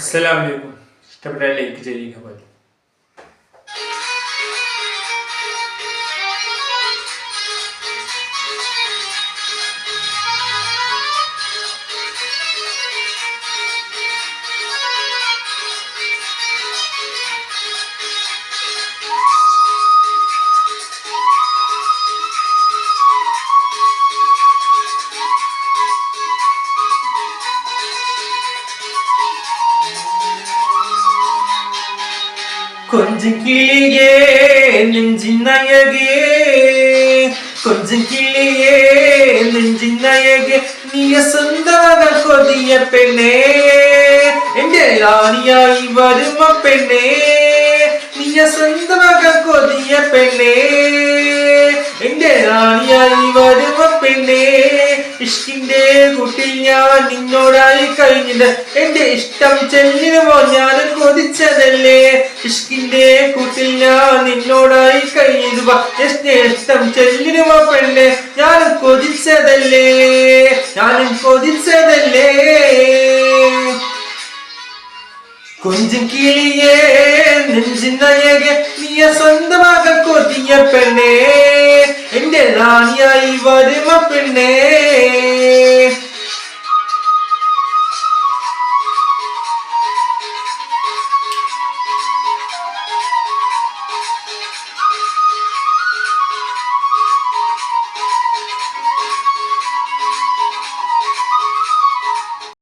അസ്സലാമലൈക്കും. ഇഷ്ടപ്പെട്ടാൽ ലൈക്ക് ചെയ്യുക മതി. கொஞ்சம் கிளியே நெஞ்சின் அழகே, கொஞ்சம் கிளியே நெஞ்சின் அழகே, நீய சொந்தமாக கொதிய பெண்ணே, എന്റെ റാണിയായി വരുമ പെണ്ണേ, നീയ സ്വന്തமாக കൊതിയ പെണ്ണേ, എന്റെ റാണിയായി വരുമ പെണ്ണേ, ഇഷ്കിന്റെ കൂട്ടിൽ ഞാൻ നിന്നോടായി കഴിഞ്ഞിട്ട് എന്റെ ഇഷ്ടം ചെല്ലിനുമോ ഞാൻ കൊതിച്ചതല്ലേ, ഇഷ്കിന്റെ കൂട്ടിൽ ഞാൻ നിന്നോടായി കഴിഞ്ഞിരുവ എന്റെ ഇഷ്ടം ചെല്ലിനുമോ പെണ്ണെ ഞാനും കൊതിച്ചതല്ലേ, ഞാനും കൊതിച്ചതല്ലേ. கொஞ்சம் கிளியே நெஞ்சின் அழகே, நீய സ്വന്തமாக കൊതിയ പെണ്ണേ, എന്റെ റാണിയായി വരുമ പെണ്ണേ.